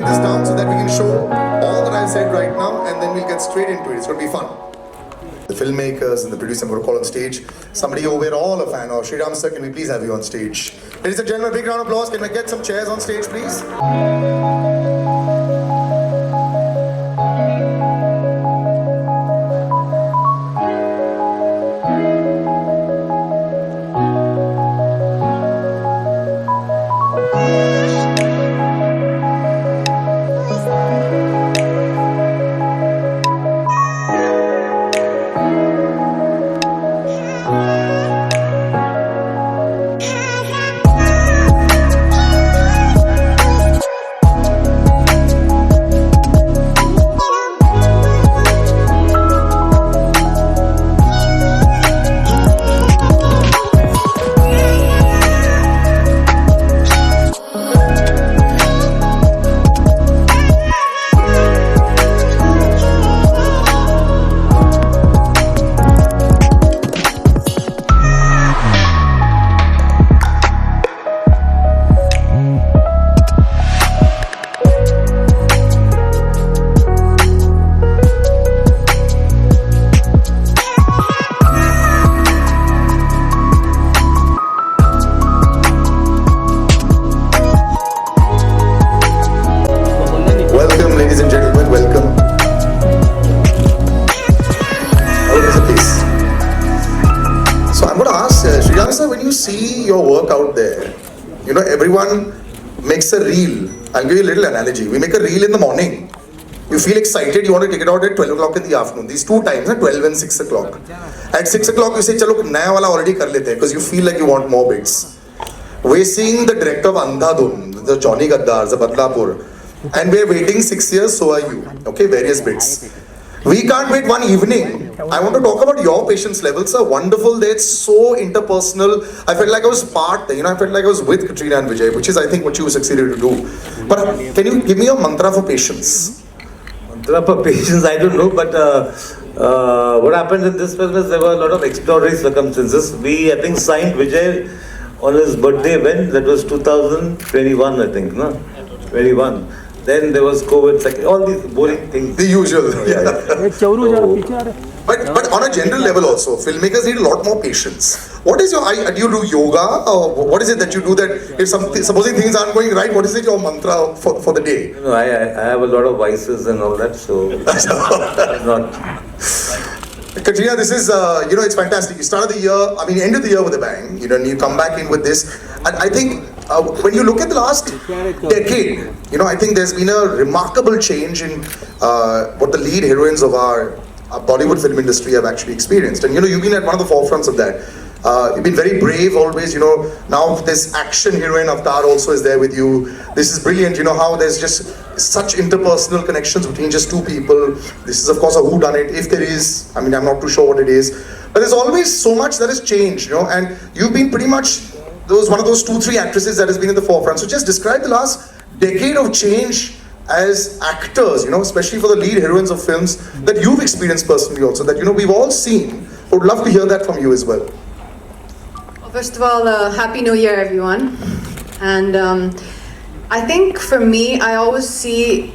break this down so that we can show all that I've said right now, and then we'll get straight into it. It's going to be fun. The filmmakers and the producer, I'm going to call on stage. Somebody who we're all a fan of. Sriram sir, can we please have you on stage? Ladies and gentlemen, big round of applause. Can we get some chairs on stage, please? See your work out there, you know, everyone makes a reel. I'll give you a little analogy. We make a reel in the morning. You feel excited, you want to take it out at 12 o'clock in the afternoon. These two times, 12 and 6 o'clock. At 6 o'clock you say, chalo, naya wala already kar lete, because you feel like you want more bits. We're seeing the director of Andhadhun, the Johnny Gaddar, the Badlapur, and we're waiting 6 years, so are you. Okay, various bits. We can't wait one evening. I want to talk about your patience levels. Are wonderful. They're so interpersonal. I felt like I was part there. You know, I felt like I was with Katrina and Vijay, which is, I think, what you succeeded to do. But can you give me a mantra for patience? Mantra for patience, I don't know. But what happened in this film is there were a lot of extraordinary circumstances. We, I think, signed Vijay on his birthday when? That was 2021, I think, no? 21. Then there was COVID, all these boring things. The usual. Yeah. But on a general level also, filmmakers need a lot more patience. What is your, do you do yoga, or what is it that you do that if supposing things aren't going right, what is it your mantra for the day? No, I have a lot of vices and all that, so not. Katrina, this is, you know, it's fantastic. You started the year, ended the year with a bang, you know, and you come back in with this. And I think when you look at the last decade, you know, I think there's been a remarkable change in what the lead heroines of our Bollywood film industry have actually experienced. And, you know, you've been at one of the forefronts of that. You've been very brave always, you know. Now this action heroine Avatar also is there with you. This is brilliant, you know, how there's just such interpersonal connections between just two people. This is of course a whodunit, if there is. I'm not too sure what it is. But there's always so much that has changed, you know, and you've been pretty much one of those 2-3 actresses that has been in the forefront. So just describe the last decade of change as actors, you know, especially for the lead heroines of films that you've experienced personally also, that, you know, we've all seen. I would love to hear that from you as well. First of all, Happy New Year, everyone. And I think for me, I always see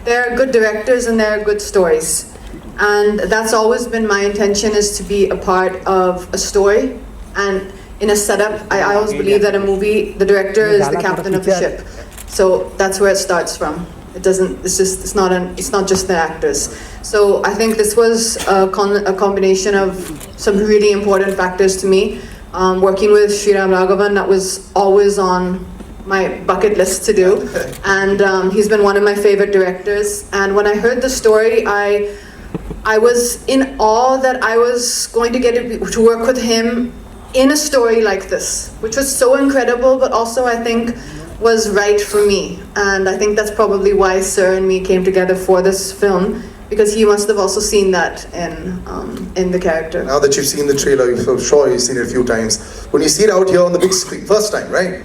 there are good directors and there are good stories. And that's always been my intention, is to be a part of a story. And in a setup, I always believe that a movie, the director is the captain of the ship. So that's where it starts from. It's not just the actors. So I think this was a combination of some really important factors to me. Working with Sriram Raghavan, that was always on my bucket list to do, and he's been one of my favorite directors. And when I heard the story, I was in awe that I was going to get to work with him in a story like this, which was so incredible, but also I think was right for me. And I think that's probably why Sir and me came together for this film, because he must have also seen that in the character. Now that you've seen the trailer, I'm sure you've seen it a few times. When you see it out here on the big screen, first time, right?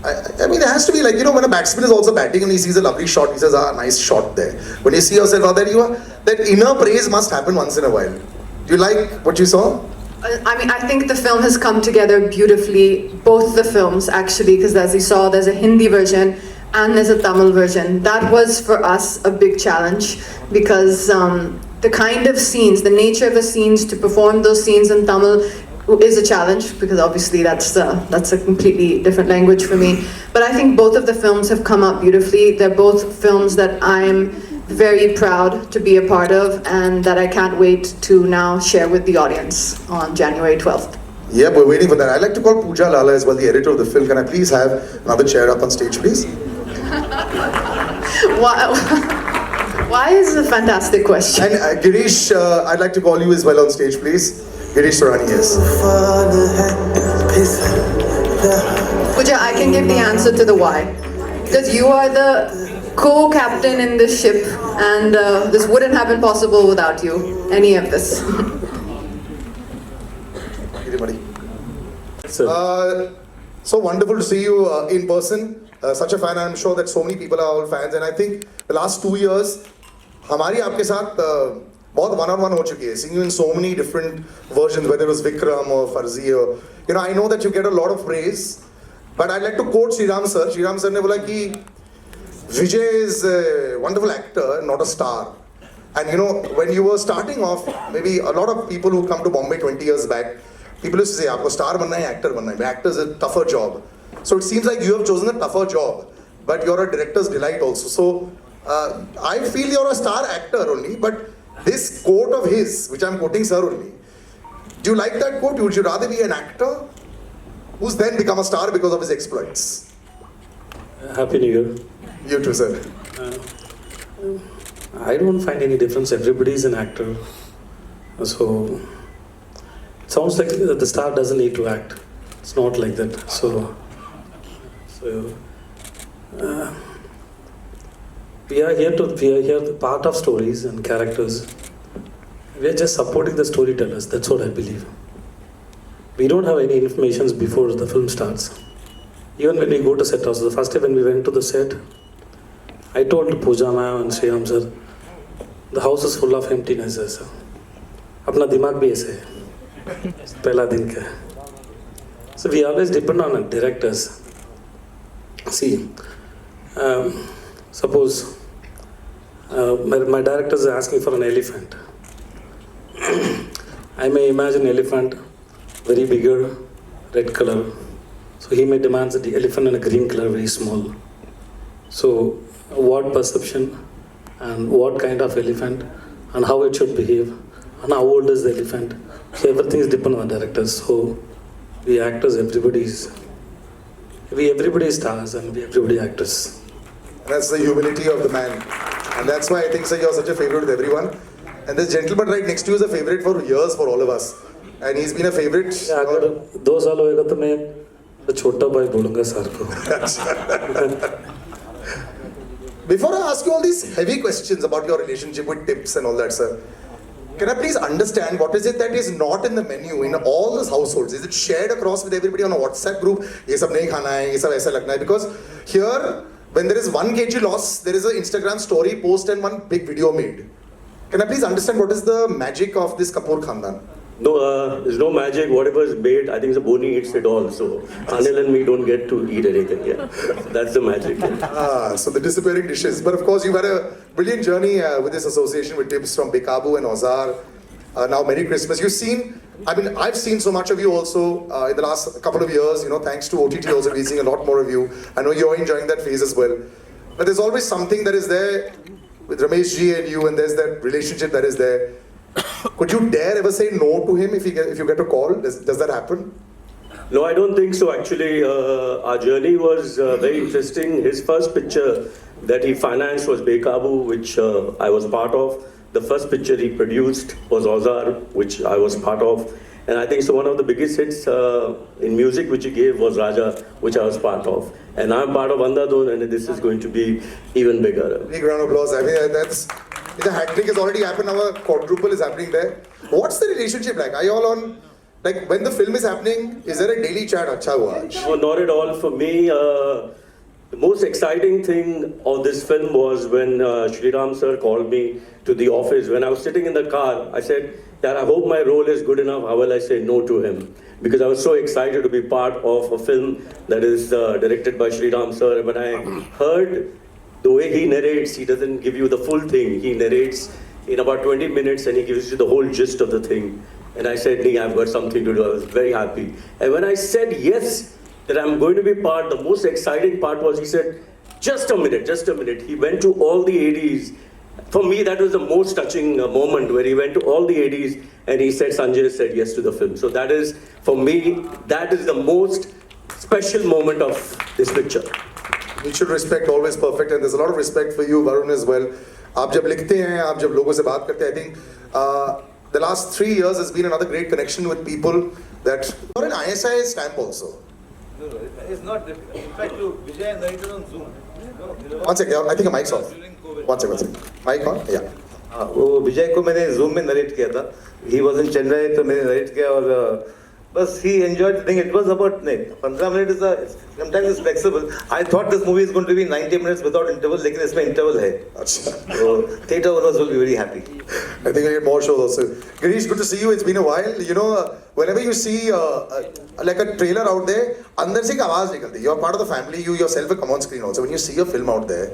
I mean, it has to be like, you know, when a batsman is also batting and he sees a lovely shot, he says, nice shot there. When you see yourself out there, that inner praise must happen once in a while. Do you like what you saw? I think the film has come together beautifully, both the films actually, because as you saw, there's a Hindi version and there's a Tamil version. That was for us a big challenge because the kind of scenes, the nature of the scenes, to perform those scenes in Tamil is a challenge because obviously that's a completely different language for me. But I think both of the films have come out beautifully. They're both films that I'm very proud to be a part of and that I can't wait to now share with the audience on January 12th. Yeah, we're waiting for that. I'd like to call Pooja Lala as well, the editor of the film. Can I please have another chair up on stage, please? Why is it a fantastic question? And Girish, I'd like to call you as well on stage, please. Girish Sorani, yes. Pooja, I can give the answer to the why. Because you are the co-captain in this ship and this wouldn't have been possible without you, any of this. Anybody? So wonderful to see you in person. Such a fan. I'm sure that so many people are all fans. And I think the last 2 years, हमारी आपके साथ बहुत one-on-one हो चुकी है. Seeing you in so many different versions, whether it was Vikram or Farzi or, you know, I know that you get a lot of praise. But I'd like to quote Sriram sir. Sriram sir ने बोला कि Vijay is a wonderful actor, not a star. And you know, when you were starting off, maybe a lot of people who come to Bombay 20 years back, people used to say, आपको star बनना है, actor बनना है. Actor is a tougher job. So it seems like you have chosen a tougher job, but you're a director's delight also. So I feel you're a star actor only, but this quote of his, which I'm quoting sir only, do you like that quote? Would you rather be an actor who's then become a star because of his exploits? Happy New Year. You too, sir. I don't find any difference. Everybody is an actor. So it sounds like the star doesn't need to act. It's not like that. So we are here part of stories and characters. We are just supporting the storytellers. That's what I believe. We don't have any information before the film starts. Even when we go to set also, the first day when we went to the set, I told Pooja ma'am and Sriram sir, the house is full of emptiness, sir. अपना दिमाग भी ऐसे है पहला दिन का. So we always depend on directors. See, suppose my director is asking for an elephant. I may imagine elephant very bigger, red color. So he may demand the elephant in a green color, very small. So what perception and what kind of elephant and how it should behave and how old is the elephant. So everything is dependent on the directors. So we actors, everybody is stars and everybody actors. That's the humility of the man. And that's why I think, sir, you're such a favorite with everyone. And this gentleman right next to you is a favorite for years for all of us. And he's been a favorite. अगर 2 साल होएगा तो मैं छोटा भाई बोलूँगा sir को. Before I ask you all these heavy questions about your relationship with tips and all that, sir, can I please understand what is it that is not in the menu in all those households? Is it shared across with everybody on a WhatsApp group? ये सब नहीं खाना है, ये सब ऐसा लगना है. Because here, when there is 1 kg loss, there is an Instagram story post and one big video made. Can I please understand what is the magic of this Kapoor Khandan? No, there's no magic. Whatever is made, I think the Boni eats it all. So Anil and me don't get to eat anything. Yeah, that's the magic. So the disappearing dishes. But of course, you've had a brilliant journey with this association with tips from Bekabu and Ozar. Now, Merry Christmas. You've seen, I mean, I've seen so much of you also in the last couple of years. You know, thanks to OTT also, we're seeing a lot more of you. I know you're enjoying that phase as well. But there's always something that is there with Ramesh ji and you, and there's that relationship that is there. Could you dare ever say no to him if you get a call? Does that happen? No, I don't think so. Actually, our journey was very interesting. His first picture that he financed was Bekabu, which I was part of. The first picture he produced was Ozar, which I was part of. And I think so one of the biggest hits in music which he gave was Raja, which I was part of. And I'm part of Andhadhun, and this is going to be even bigger. Big round of applause. I mean, that's... The hat trick has already happened, now a quadruple is happening there. What's the relationship like? Are you all on, like when the film is happening, is there a daily chat? Acha hua? No, not at all. For me, The most exciting thing of this film was when Sriram sir called me to the office. When I was sitting in the car, I said, "Dad, I hope my role is good enough. How will I say no to him?" Because I was so excited to be part of a film that is directed by Sriram sir. When I heard the way he narrates, he doesn't give you the full thing. He narrates in about 20 minutes and he gives you the whole gist of the thing. And I said, "Nee, I've got something to do." I was very happy. And when I said yes, that I'm going to be part, the most exciting part was he said, just a minute. He went to all the ADs. For me, that was the most touching moment where he went to all the ADs and he said, "Sanjay said yes to the film." So that is, for me, that is the most special moment of this picture. Mutual respect, always perfect, and there's a lot of respect for you, Varun, as well. आप जब लिखते हैं, आप जब लोगों से बात करते हैं, I think the last 3 years has been another great connection with people that are an ISI stamp also. No, it's not. In fact, Vijay narrated on Zoom. One second, I think the mic's off. One second. Mic on? Yeah. वो विजय को मैंने zoom में narrate किया था. He was in Chennai, तो मैंने narrate किया और बस he enjoyed the thing. It was about 15 minutes. Sometimes it's flexible. I thought this movie is going to be 90 minutes without interval, लेकिन इसमें interval है. So theatre owners will be very happy. I think we'll get more shows also. Girish, good to see you. It's been a while. You know, whenever you see like a trailer out there, अंदर से एक आवाज निकलती है. You're part of the family. You yourself will come on screen also. When you see a film out there,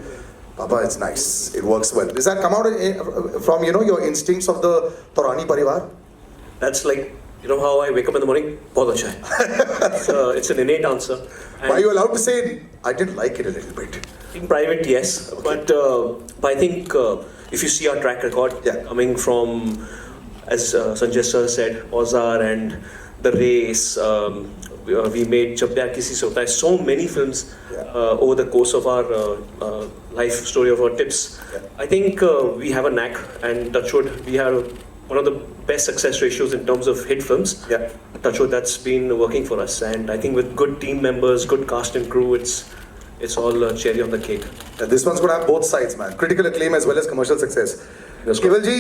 Papa, it's nice. It works well. Does that come out from, you know, your instincts of the Taurani Parivar? That's like, you know how I wake up in the morning? बहुत अच्छा है. It's an innate answer. Why are you allowed to say, I didn't like it a little bit? In private, yes. Okay. But I think if you see our track record, coming from, as Sanjay sir said, Ozar and The Race, we made Jab Pyar Kisi Se Hota Hai, so many films over the course of our life story of our tips. I think we have a knack, and touchwood, we have one of the best success ratios in terms of hit films. Touchwood, that's been working for us, and I think with good team members, good cast and crew, it's all cherry on the cake. This one's going to have both sides, man. Critical acclaim as well as commercial success. केवल जी,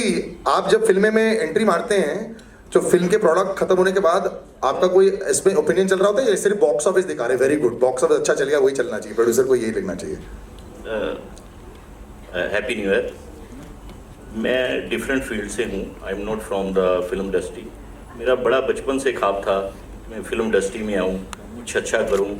आप जब फिल्में में entry मारते हैं, जो film के product खत्म होने के बाद आपका कोई इसमें ओपिनियन चल रहा होता है या सिर्फ बॉक्स ऑफिस दिखा रहे हैं वेरी गुड, बॉक्स ऑफिस अच्छा चल गया वही चलना चाहिए, प्रोड्यूसर को यही लिखना चाहिए? Happy new year. मैं डिफरेंट फील्ड से हूँ. I am not from the film industry. मेरा बड़ा बचपन से ख्वाब था मैं फिल्म इंडस्ट्री में आऊँ, कुछ अच्छा करूँ.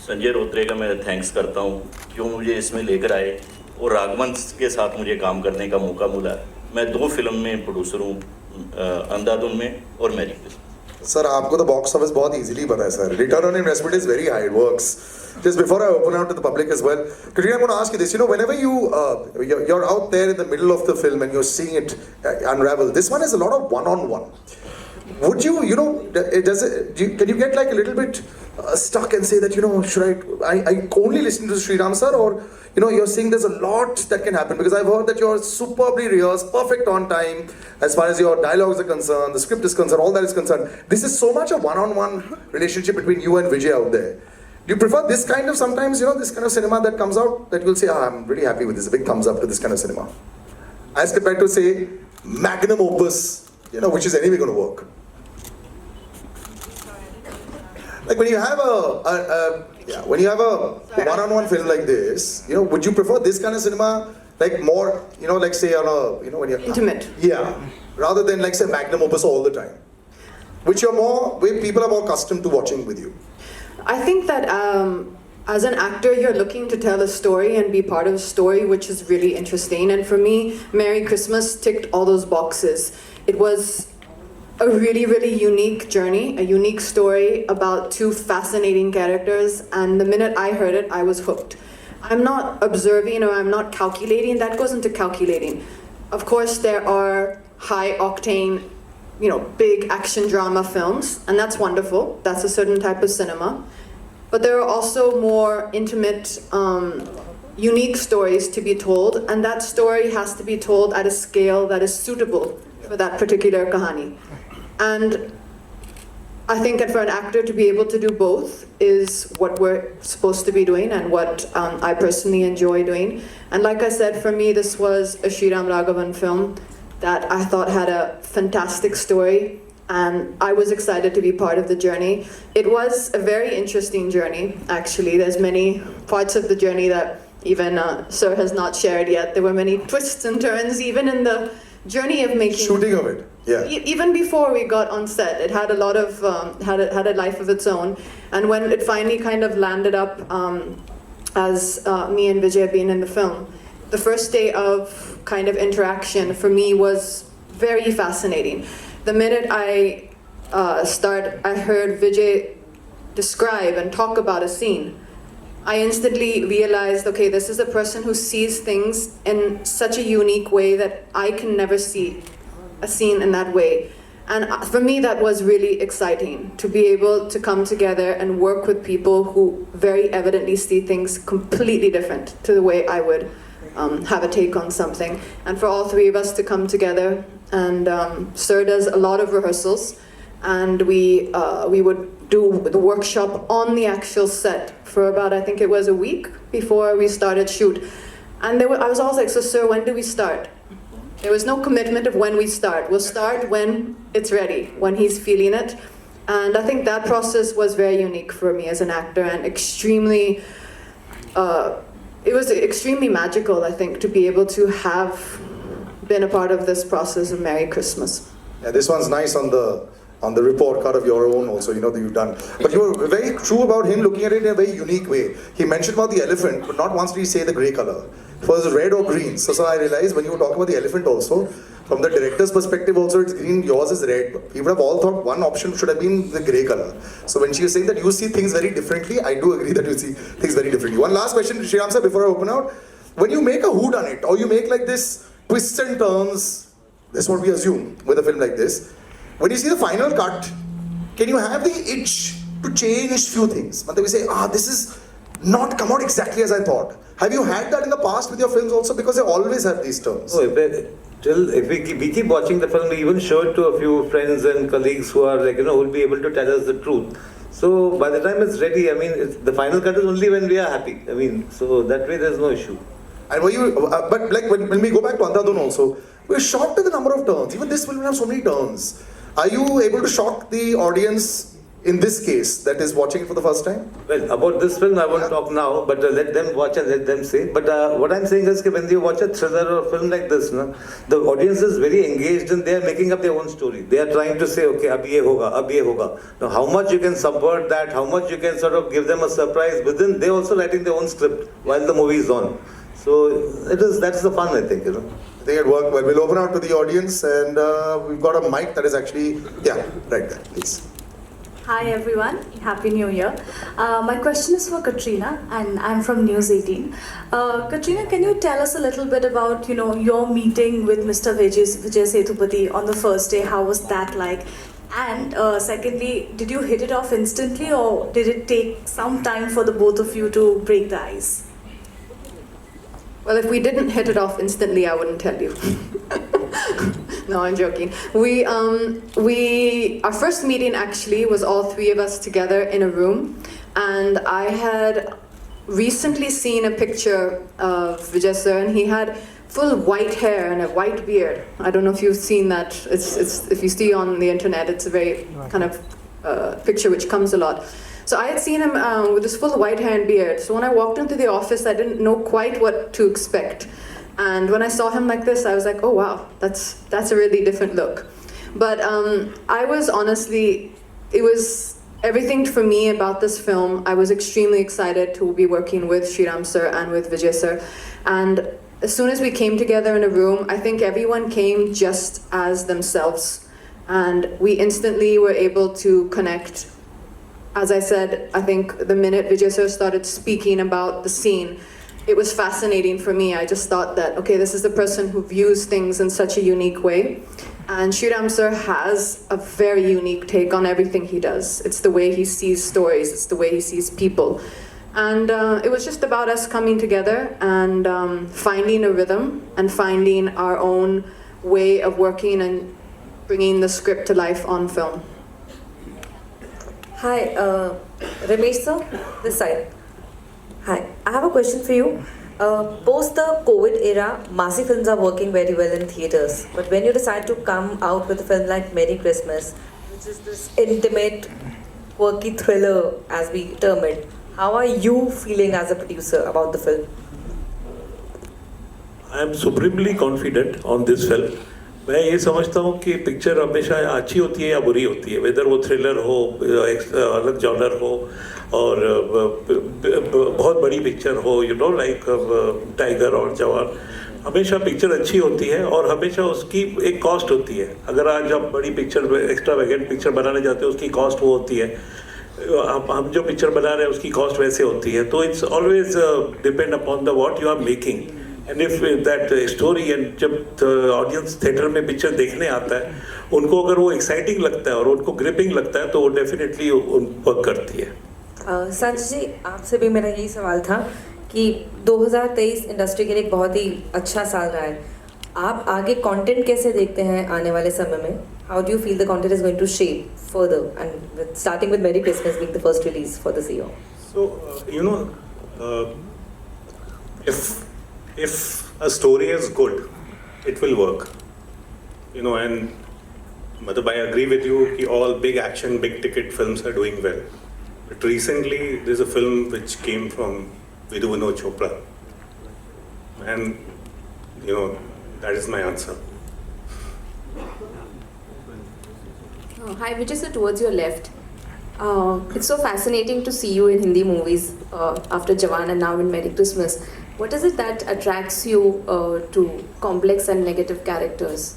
संजय रोत्रे का मैं थैंक्स करता हूँ क्यों मुझे इसमें लेकर आए और राघवन के साथ मुझे काम करने का मौका मिला. मैं 2 फिल्म में प्रोड्यूसर हूँ, अंधाधुन में और मैरी. सर आपको तो बॉक्स ऑफिस बहुत इजीली पता है sir. Return on investment is very high, it works. Just before I open out to the public as well, Katrina, I'm going to ask you this. You know, whenever you're out there in the middle of the film and you're seeing it unravel, this one has a lot of one-on-one. Would you, you know, can you get like a little bit stuck and say that, you know, should I only listen to Sriram sir, or, you know, you're seeing there's a lot that can happen, because I've heard that you're superbly rehearsed, perfect on time, as far as your dialogues are concerned, the script is concerned, all that is concerned. This is so much a one-on-one relationship between you and Vijay out there. Do you prefer this kind of, sometimes, you know, this kind of cinema that comes out that you'll say, I'm really happy with this, a big thumbs up to this kind of cinema, as compared to say magnum opus, you know, which is anyway going to work? Like when you have when you have a one-on-one film like this, you know, would you prefer this kind of cinema, like more, you know, like say on a, you know, when you're Intimate. Yeah, rather than like say magnum opus all the time, which you're more, where people are more accustomed to watching with you? I think that as an actor, you're looking to tell a story and be part of a story which is really interesting. And for me, Merry Christmas ticked all those boxes. It was a really, really unique journey, a unique story about 2 fascinating characters. And the minute I heard it, I was hooked. I'm not observing or I'm not calculating. That goes into calculating. Of course, there are high octane, you know, big action drama films, and that's wonderful. That's a certain type of cinema. But there are also more intimate, unique stories to be told, and that story has to be told at a scale that is suitable for that particular kahani. And I think that for an actor to be able to do both is what we're supposed to be doing and what I personally enjoy doing. And like I said, for me, this was a Sriram Raghavan film that I thought had a fantastic story, and I was excited to be part of the journey. It was a very interesting journey, actually. There's many parts of the journey that even Sir has not shared yet. There were many twists and turns, even in the journey of making... Shooting of it, yeah. Even before we got on set, it had a lot of, had a life of its own. And when it finally kind of landed up as me and Vijay being in the film, the first day of kind of interaction for me was very fascinating. The minute I heard Vijay describe and talk about a scene, I instantly realized, okay, this is a person who sees things in such a unique way that I can never see a scene in that way. And for me, that was really exciting, to be able to come together and work with people who very evidently see things completely different to the way I would have a take on something. And for all three of us to come together, and Sir does a lot of rehearsals, and we would do the workshop on the actual set for about, I think it was a week before we started shoot. And I was always like, so Sir, when do we start? There was no commitment of when we start. We'll start when it's ready, when he's feeling it. And I think that process was very unique for me as an actor, and extremely, it was extremely magical, I think, to be able to have been a part of this process of Merry Christmas. Yeah, this one's nice on the report card of your own also, that you've done. But you were very true about him looking at it in a very unique way. He mentioned about the elephant, but not once did he say the grey color. It was red or green. So I realized when you were talking about the elephant also, from the director's perspective also, it's green, yours is red. We would have all thought one option should have been the grey color. So when she was saying that you see things very differently, I do agree that you see things very differently. One last question to Sriram sir before I open out. When you make a whodunit, or you make like this twists and turns, that's what we assume with a film like this. When you see the final cut, can you have the itch to change few things? But we say, this is not come out exactly as I thought. Have you had that in the past with your films also? Because they always have these turns. Oh, if we keep watching the film, we even show it to a few friends and colleagues who are like, who will be able to tell us the truth. So by the time it's ready, the final cut is only when we are happy. So that way there's no issue. And were you, but like when we go back to Andhadhun also, we're shocked at the number of turns. Even this film will have so many turns. Are you able to shock the audience in this case that is watching it for the first time? Well, about this film I won't talk now, but let them watch and let them say. But what I'm saying is that when you watch a thriller or a film like this, the audience is very engaged and they are making up their own story. They are trying to say, okay, ab ye hoga. Now how much you can subvert that, how much you can sort of give them a surprise within, they're also writing their own script while the movie is on. So that's the fun, I think, I think it worked well. We'll open out to the audience, and we've got a mic that is actually, right there, please. Hi everyone, Happy New Year. My question is for Katrina, and I'm from News 18. Katrina, can you tell us a little bit about your meeting with Mr. Vijay Sethupathi on the first day? How was that like? And secondly, did you hit it off instantly, or did it take some time for the both of you to break the ice? Well, if we didn't hit it off instantly, I wouldn't tell you. No, I'm joking. Our first meeting actually was all three of us together in a room, and I had recently seen a picture of Vijay sir, and he had full white hair and a white beard. I don't know if you've seen that. It's if you see on the internet, it's a very kind of picture which comes a lot. So I had seen him with this full white hair and beard. So when I walked into the office, I didn't know quite what to expect. And when I saw him like this, I was like, oh wow, that's a really different look. But I was honestly, it was everything for me about this film. I was extremely excited to be working with Sriram sir and with Vijay sir. And as soon as we came together in a room, I think everyone came just as themselves. And we instantly were able to connect. As I said, I think the minute Vijay sir started speaking about the scene, it was fascinating for me. I just thought that, okay, this is the person who views things in such a unique way. And Sriram sir has a very unique take on everything he does. It's the way he sees stories, it's the way he sees people. And it was just about us coming together and finding a rhythm and finding our own way of working and bringing the script to life on film. Hi, Ramesh sir, this side. Hi, I have a question for you. Post the COVID era, Masi films are working very well in theatres. But when you decide to come out with a film like Merry Christmas, which is this intimate, quirky thriller, as we term it. How are you feeling as a producer about the film? I am supremely confident on this film. मैं ये समझता हूँ कि picture हमेशा अच्छी होती है या बुरी होती है, वेदर वो थ्रिलर हो, अलग जॉनर हो, और बहुत बड़ी पिक्चर हो, यू नो लाइक टाइगर और जवान, हमेशा पिक्चर अच्छी होती है और हमेशा उसकी एक कॉस्ट होती है. अगर आज आप बड़ी पिक्चर, एक्स्ट्रावेगेंट पिक्चर बनाने जाते हो, उसकी कॉस्ट वो होती है. हम जो पिक्चर बना रहे हैं उसकी कॉस्ट वैसे होती है. तो it's always depend upon the what you are making. And if that story, and जब ऑडियंस थिएटर में पिक्चर देखने आता है, उनको अगर वो एक्साइटिंग लगता है और उनको ग्रिपिंग लगता है तो वो डेफिनेटली वर्क करती है. संजय जी, आपसे भी मेरा यही सवाल था कि 2023 इंडस्ट्री के लिए एक बहुत ही अच्छा साल रहा है. आप आगे कंटेंट कैसे देखते हैं आने वाले समय में? How do you feel the content is going to shape further, and starting with Merry Christmas being the first release for this year? So, you know, if a story is good, it will work. You know, and I agree with you that all big action, big ticket films are doing well. But recently, there's a film which came from Vidhu Chopra, and you know, that is my answer. Hi Vijay, so towards your left. It's so fascinating to see you in Hindi movies after Jawan and now in Merry Christmas. What is it that attracts you to complex and negative characters?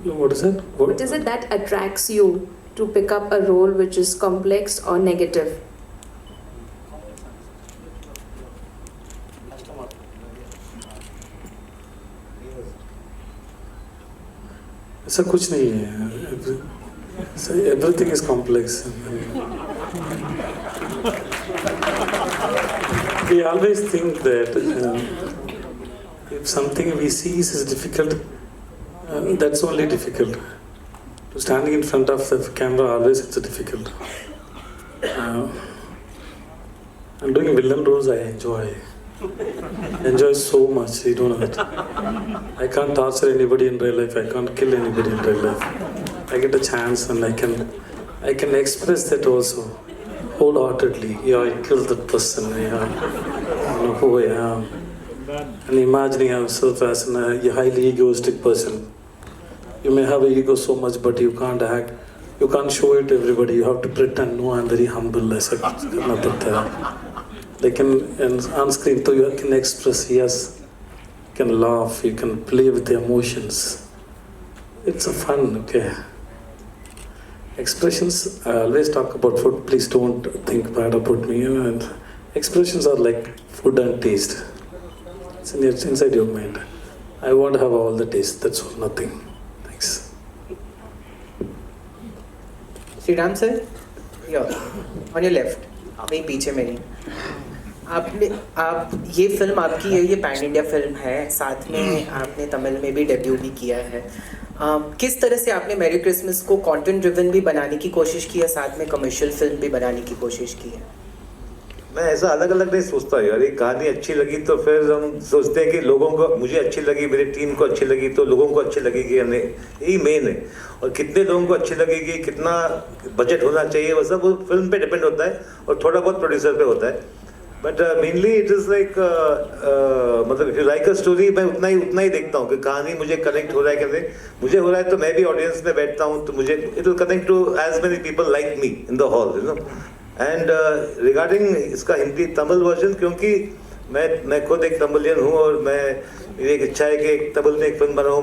What is it? What is it that attracts you to pick up a role which is complex or negative? ऐसा कुछ नहीं है. Everything is complex. We always think that if something we see is difficult, that's only difficult. Standing in front of the camera, always it's difficult. And doing villain roles, I enjoy so much. You don't know it. I can't torture anybody in real life. I can't kill anybody in real life. I get a chance and I can express that also wholeheartedly. Yeah, I killed that person. Yeah, I know who I am. And imagining yourself as a highly egoistic person. You may have an ego so much, but you can't act. You can't show it to everybody. You have to pretend. No, I'm very humble. ऐसा करना पड़ता है. लेकिन on screen तो you can express, yes, you can laugh, you can play with the emotions. It's a fun, okay. Expressions, I always talk about food, please don't think bad about me. And expressions are like food and taste. It's inside your mind. I want to have all the taste, that's all, nothing. Thanks. Sriram sir, here, on your left, वहीं पीछे मेरी. आप ये film आपकी है, ये pan India film है, साथ में आपने तमिल में भी डेब्यू भी किया है. किस तरह से आपने मैरी क्रिसमस को कंटेंट ड्रिवन भी बनाने की कोशिश की है, साथ में कमर्शियल फिल्म भी बनाने की कोशिश की है? मैं ऐसा अलग अलग नहीं सोचता यार. एक कहानी अच्छी लगी तो फिर हम सोचते हैं कि लोगों को, मुझे अच्छी लगी, मेरी टीम को अच्छी लगी तो लोगों को अच्छी लगेगी या नहीं, यही मेन है. और कितने लोगों को अच्छी लगेगी, कितना बजट होना चाहिए, वो सब फिल्म पे डिपेंड होता है और थोड़ा बहुत प्रोड्यूसर पे होता है. But mainly it is like मतलब if you like a story, मैं उतना ही देखता हूँ कि कहानी मुझे कनेक्ट हो रहा है कैसे. मुझे हो रहा है तो मैं भी ऑडियंस में बैठता हूँ तो मुझे it will connect to as many people like me in the hall, you know. And regarding इसका हिंदी तमिल वर्जन, क्योंकि मैं खुद एक तमिलियन हूँ और मेरी एक इच्छा है कि एक तमिल में एक फिल्म बनाऊँ.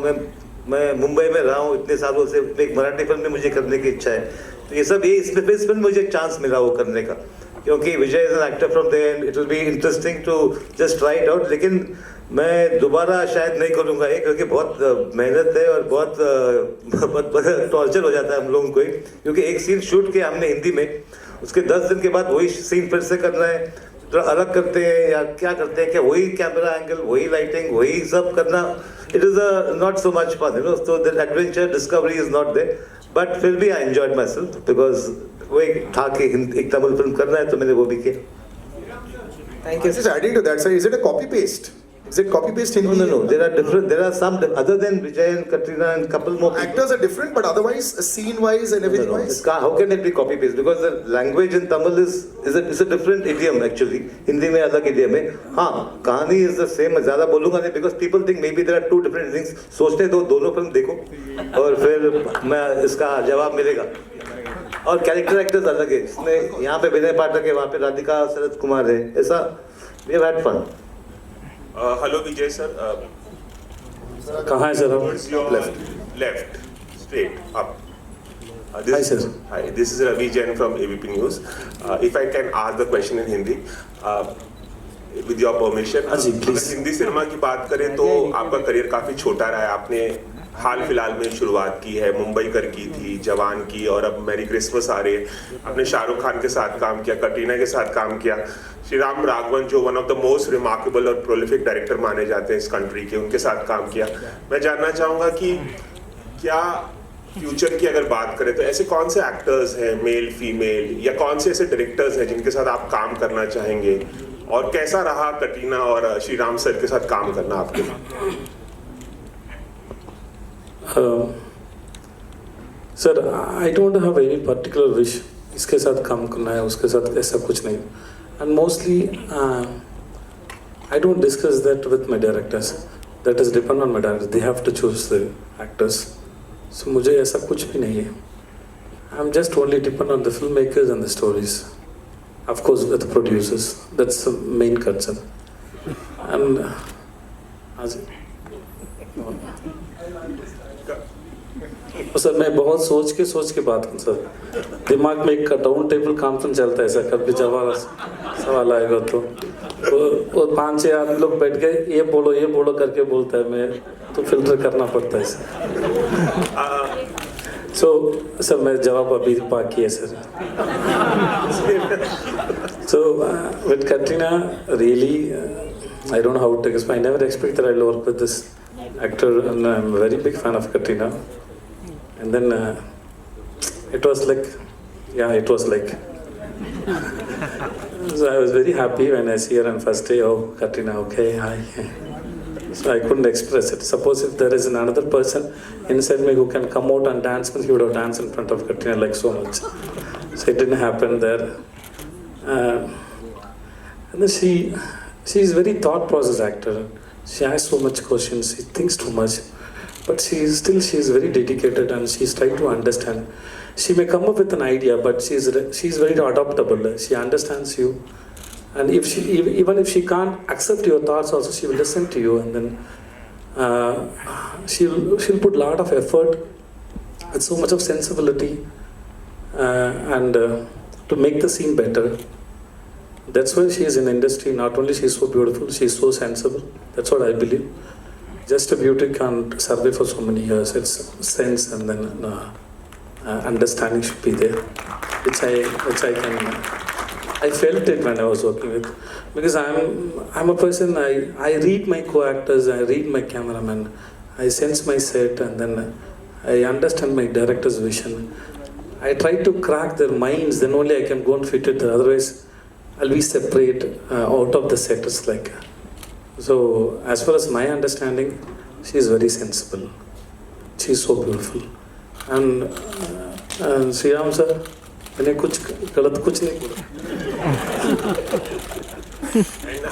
मैं मुंबई में रहा हूँ इतने सालों से, एक मराठी फिल्म में मुझे करने की इच्छा है. तो ये सब इसमें इस फिल्म मुझे चांस मिला वो करने का, क्योंकि Vijay is an actor from there, it will be interesting to just try it out. लेकिन मैं दोबारा शायद नहीं करूँगा ये, क्योंकि बहुत मेहनत है और बहुत टॉर्चर हो जाता है हम लोगों को, क्योंकि एक सीन शूट किया हमने हिंदी में, उसके 10 दिन के बाद वही सीन फिर से करना है. थोड़ा अलग करते हैं या क्या करते हैं, क्या वही कैमरा एंगल, वही लाइटिंग, वही सब करना, it is not so much fun, you know. So that adventure discovery is not there, but फिर भी I enjoyed myself because वो एक था कि एक तमिल फिल्म करना है तो मैंने वो भी किया. Thank you. Just adding to that, sir, is it a copy paste? Is it copy paste Hindi? No. There are different. There are some other than Vijay and Katrina and couple more people. Actors are different, but otherwise, scene wise and everything wise. How can it be copy paste? Because the language in Tamil is a different idiom actually. Hindi में अलग idiom है. हाँ, कहानी is the same. मैं ज़्यादा बोलूँगा नहीं because people think maybe there are two different things. सोचने दो, दोनों फिल्म देखो और फिर मैं इसका जवाब मिलेगा. और कैरेक्टर एक्टर्स अलग है. इसमें यहाँ पे विनय पाठक है, वहाँ पे राधिका शरद कुमार है. ऐसा we have had fun. Hello Vijay sir. कहाँ है सर आप? Towards your left, straight up. Hi sir. Hi, this is Ravi Jain from ABP News. If I can ask the question in Hindi, with your permission. Ji, please. अगर Hindi cinema की बात करें तो आपका career काफी छोटा रहा है. आपने हाल फिलहाल में शुरुआत की है, मुंबई कर की थी, जवान की, और अब मैरी क्रिसमस आ रही है. आपने शाहरुख खान के साथ काम किया, कटरीना के साथ काम किया, श्रीराम राघवन जो one of the most remarkable और प्रोलिफिक डायरेक्टर माने जाते हैं इस कंट्री के, उनके साथ काम किया. मैं जानना चाहूँगा कि क्या फ्यूचर की अगर बात करें तो ऐसे कौन से एक्टर्स हैं, मेल फीमेल, या कौन से ऐसे डायरेक्टर्स हैं जिनके साथ आप काम करना चाहेंगे, और कैसा रहा कटरीना और श्रीराम सर के साथ काम करना आपके लिए? Sir I don't have any particular wish इसके साथ काम करना है, उसके साथ ऐसा कुछ नहीं. And mostly I don't discuss that with my directors. That is depend on my director. They have to choose the actors. So मुझे ऐसा कुछ भी नहीं है. I am just only depend on the film makers and the stories. Of course, with the producers, that's the main concern. And sir मैं बहुत सोच के बात करूँ सर. दिमाग में एक डाउन टेबल कॉन्फ्रेंस चलता है सर. कभी जवाब सवाल आएगा तो वो 5-6 आदमी लोग बैठ गए, ये बोलो करके बोलता है. मैं तो फिल्टर करना पड़ता है सर. सर मैं जवाब अभी बाकी है sir. With Katrina, really, I don't know how to explain. I never expected I'll work with this actor, and I'm a very big fan of Katrina. And then it was like. So I was very happy when I see her on first day. Oh, Katrina, okay, hi. So I couldn't express it. Suppose if there is another person inside me who can come out and dance, he would have danced in front of Katrina like so much. So it didn't happen there. And then she is very thought process actor. She asks so much questions. She thinks too much, but she is very dedicated and she is trying to understand. She may come up with an idea, but she is very adaptable. She understands you. And even if she can't accept your thoughts also, she will listen to you, and then she'll put a lot of effort with so much of sensibility and to make the scene better. That's why she is in industry. Not only she is so beautiful, she is so sensible. That's what I believe. Just a beauty can't survive for so many years. It's sense and then understanding should be there, which I can. I felt it when I was working with, because I'm a person. I read my co-actors, I read my cameraman, I sense my set, and then I understand my director's vision. I try to crack their minds. Then only I can go and fit it. Otherwise, I'll be separate out of the set. It's like. So as far as my understanding, she is very sensible. She is so beautiful, and Sriram sir. मैंने गलत कुछ नहीं बोला.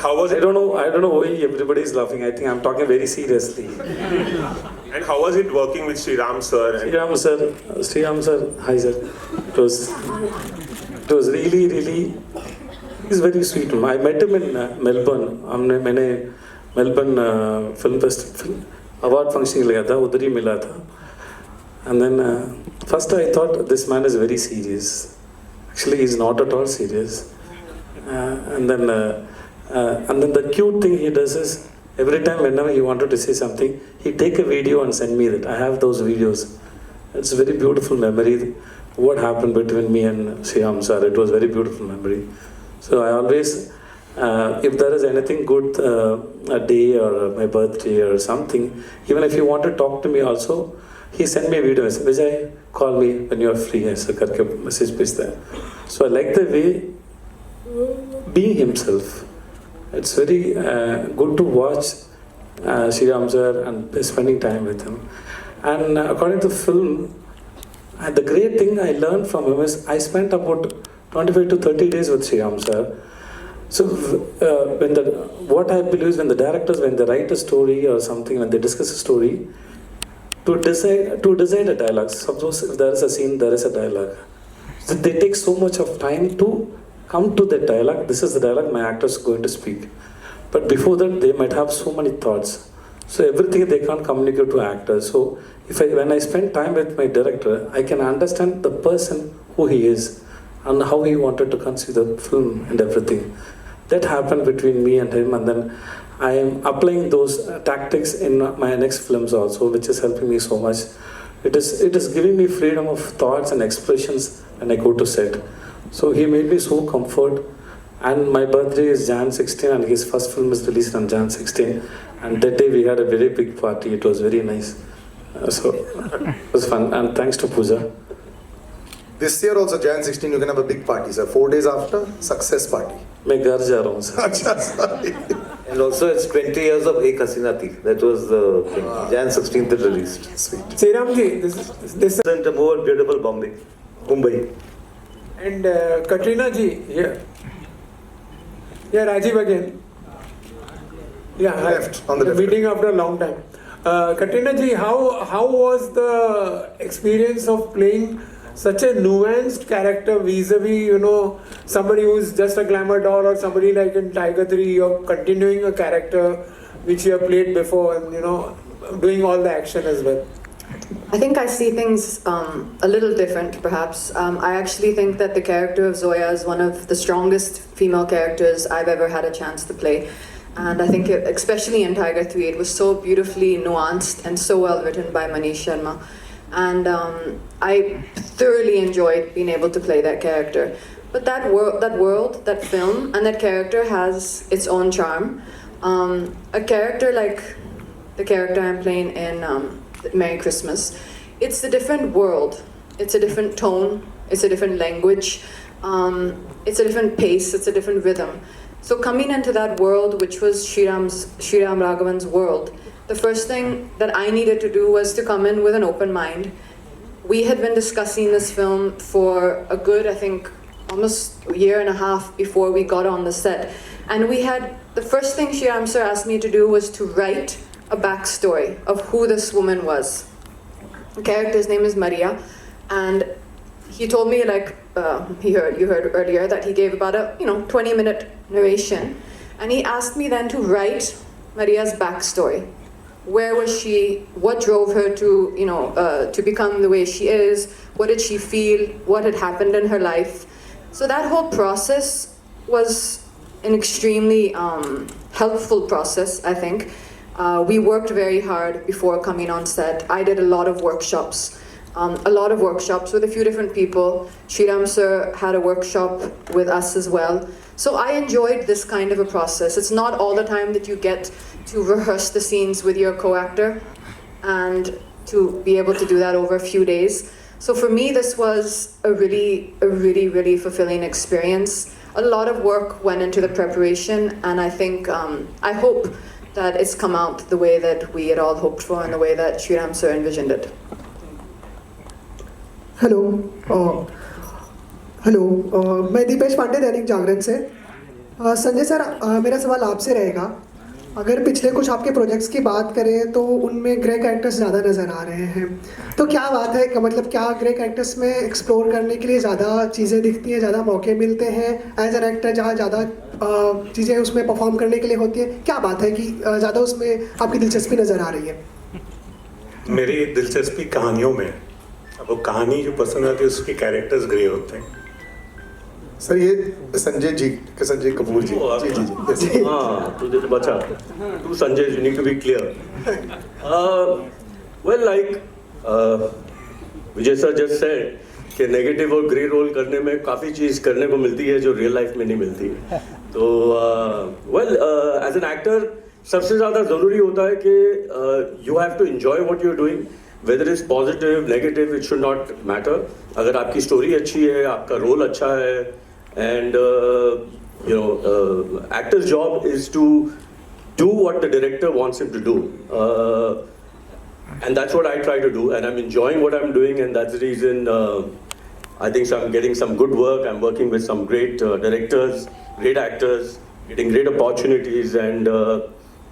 How was it? I don't know why everybody is laughing. I think I'm talking very seriously. And how was it working with Sriram sir? Sriram sir, hi sir. It was really. He's very sweet. I met him in Melbourne. मैंने Melbourne film festival award function गया था, उधर ही मिला था. And then first I thought this man is very serious. Actually, he's not at all serious. And then the cute thing he does is every time whenever he wanted to say something, he take a video and send me that. I have those videos. It's a very beautiful memory. What happened between me and Sriram sir? It was very beautiful memory. So I always, if there is anything good, a day or my birthday or something, even if you want to talk to me also, he sent me a video. I said, Vijay, call me when you are free. ऐसा करके message भेजता है. So I like the way being himself. It's very good to watch Sriram sir and spending time with him. And according to the film, the great thing I learned from him is I spent about 25 to 30 days with Sriram sir. So what I believe is when they write a story or something, when they discuss a story, to decide a dialogue. Suppose if there is a scene, there is a dialogue. So they take so much of time to come to the dialogue. This is the dialogue my actor is going to speak. But before that, they might have so many thoughts. So everything they can't communicate to actors. So when I spend time with my director, I can understand the person who he is and how he wanted to conceive the film and everything. That happened between me and him, and then I am applying those tactics in my next films also, which is helping me so much. It is giving me freedom of thoughts and expressions when I go to set. So he made me so comfort. And my birthday is Jan 16, and his first film is released on Jan 16. And that day we had a very big party. It was very nice. So it was fun. And thanks to Pooja. This year also, Jan 16, you can have a big party, sir. 4 days after, success party. मैं घर जा रहा हूँ sir. And also it's 20 years of Ek Hasina Thi. That was the thing. Jan 16th it released. Sweet. Sriram ji, this And a more beautiful Mumbai. and Katrina ji here. Yeah, Rajiv again. Yeah, Left, on the left. meeting after a long time. Katrina ji, how was the experience of playing such a nuanced character vis-a-vis, somebody who's just a glamour doll, or somebody like in Tiger 3, you're continuing a character which you have played before and, doing all the action as well? I think I see things a little different, perhaps. I actually think that the character of Zoya is one of the strongest female characters I've ever had a chance to play. And I think, especially in Tiger 3, it was so beautifully nuanced and so well written by Manish Sharma. And I thoroughly enjoyed being able to play that character. But that world, that film, and that character has its own charm. A character like the character I'm playing in Merry Christmas, it's a different world. It's a different tone. It's a different language. It's a different pace. It's a different rhythm. So coming into that world, which was Sriram Raghavan's world, the first thing that I needed to do was to come in with an open mind. We had been discussing this film for a good, I think, almost a year and a half before we got on the set. And the first thing Sriram sir asked me to do was to write a backstory of who this woman was. The character's name is Maria, and he told me, you heard earlier, that he gave about a 20-minute narration, and he asked me then to write Maria's backstory. Where was she? What drove her to become the way she is? What did she feel? What had happened in her life? So that whole process was an extremely helpful process, I think. We worked very hard before coming on set. I did a lot of workshops with a few different people. Sriram sir had a workshop with us as well. So I enjoyed this kind of a process. It's not all the time that you get to rehearse the scenes with your co-actor and to be able to do that over a few days. So for me, this was a really fulfilling experience. A lot of work went into the preparation, and I think, I hope that it's come out the way that we had all hoped for and the way that Sriram sir envisioned it. Hello मैं दीपेश पांडे दैनिक जागरण से। Sanjay sir, मेरा सवाल आपसे रहेगा। अगर पिछले कुछ आपके प्रोजेक्ट्स की बात करें तो उनमें ग्रे कैरेक्टर्स ज़्यादा नज़र आ रहे हैं, तो क्या बात है कि मतलब क्या ग्रे कैरेक्टर्स में एक्सप्लोर करने के लिए ज़्यादा चीज़ें दिखती हैं, ज़्यादा मौके मिलते हैं एज एन एक्टर, जहाँ ज़्यादा चीज़ें उसमें परफॉर्म करने के लिए होती है? क्या बात है कि ज़्यादा उसमें आपकी दिलचस्पी नज़र आ रही है? मेरी दिलचस्पी कहानियों में, अब वो कहानी जो पसंद आती है उसके कैरेक्टर्स ग्रे होते हैं। सर ये संजय कपूर जी जी हाँ, तुझे तो बचा तू Sanjay, you need to be clear. Well, like Vijay sir just said कि नेगेटिव और ग्रे रोल करने में काफ़ी चीज़ करने को मिलती है जो रियल लाइफ में नहीं मिलती है। तो वेल एज एन एक्टर सबसे ज़्यादा ज़रूरी होता है कि you have to enjoy what you are doing, whether is positive negative, it should not matter. अगर आपकी स्टोरी अच्छी है, आपका रोल अच्छा है, and actor's job is to do what the director wants him to do. And that's what I try to do, and I'm enjoying what I'm doing, and that's the reason I think I'm getting some good work. I'm working with some great directors, great actors, getting great opportunities, and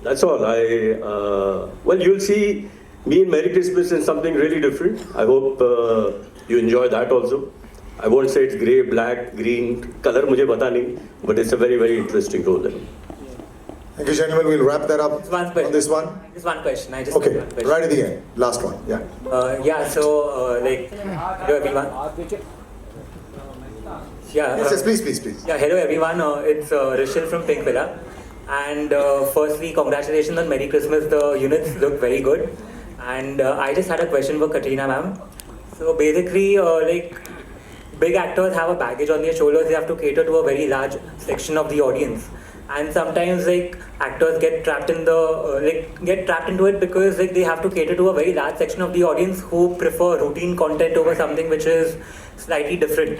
that's all. Well, you'll see me in Merry Christmas in something really different. I hope you enjoy that also. I won't say it's grey, black, green, color mujhe pata nahi, but it's a very, very interesting role. Thank you, gentlemen. We'll wrap that up on this one. Just one question. I just Okay, have one question. right at the end. Last one. Yeah. Hello everyone. Yes, please. Yeah, hello everyone. It's Rishil from Pink Villa. And firstly, congratulations on Merry Christmas. The units look very good. And I just had a question for Katrina ma'am. So basically, big actors have a baggage on their shoulders. They have to cater to a very large section of the audience. And sometimes actors get trapped in the get trapped into it because they have to cater to a very large section of the audience who prefer routine content over something which is slightly different.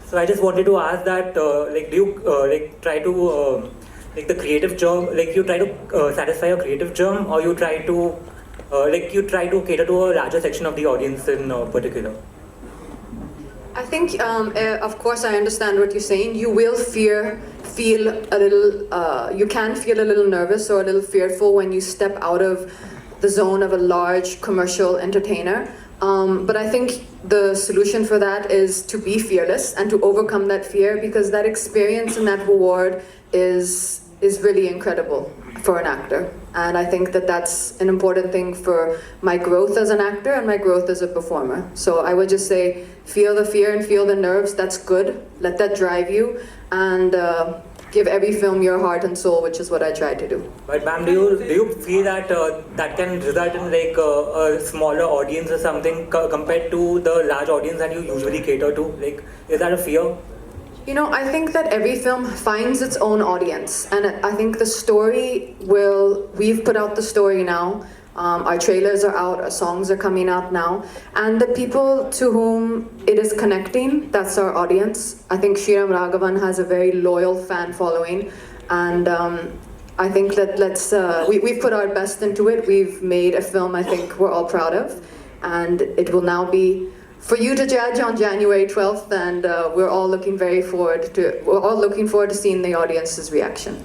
So I just wanted to ask that do you try to the creative germ, you try to satisfy your creative germ, or you try to you try to cater to a larger section of the audience in particular? I think, of course, I understand what you're saying. You will feel a little, you can feel a little nervous or a little fearful when you step out of the zone of a large commercial entertainer. But I think the solution for that is to be fearless and to overcome that fear, because that experience and that reward is really incredible for an actor. And I think that that's an important thing for my growth as an actor and my growth as a performer. So I would just say, feel the fear and feel the nerves. That's good. Let that drive you, and give every film your heart and soul, which is what I try to do. But ma'am, do you feel that that can result in a smaller audience or something compared to the large audience that you usually cater to? Is that a fear? I think that every film finds its own audience, and I think the story we've put out the story now. Our trailers are out, our songs are coming out now, and the people to whom it is connecting, that's our audience. I think Sriram Raghavan has a very loyal fan following, and I think that we've put our best into it. We've made a film I think we're all proud of, and it will now be for you to judge on January 12th, and we're all looking forward to seeing the audience's reaction.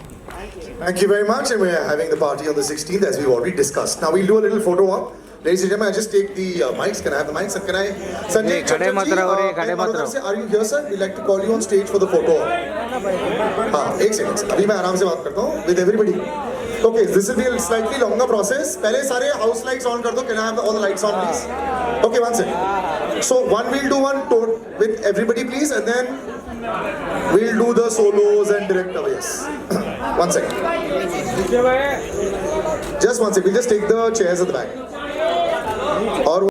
Thank you very much, and we're having the party on the 16th, as we've already discussed. Now we'll do a little photo op. Ladies and gentlemen, I just take the mics. Can I have the mics? Can I? Sanjay Chatterjee, are you here, sir? We'd like to call you on stage for the photo op. एक second, अभी मैं आराम से बात करता हूँ with everybody. Okay, this will be a slightly longer process. पहले सारे house lights on कर दो. Can I have all the lights on, please? Okay, one second. So we'll do one with everybody, please, and then we'll do the solos and direct away. Yes. 1 second. Just 1 second. We'll just take the chairs at the back. Or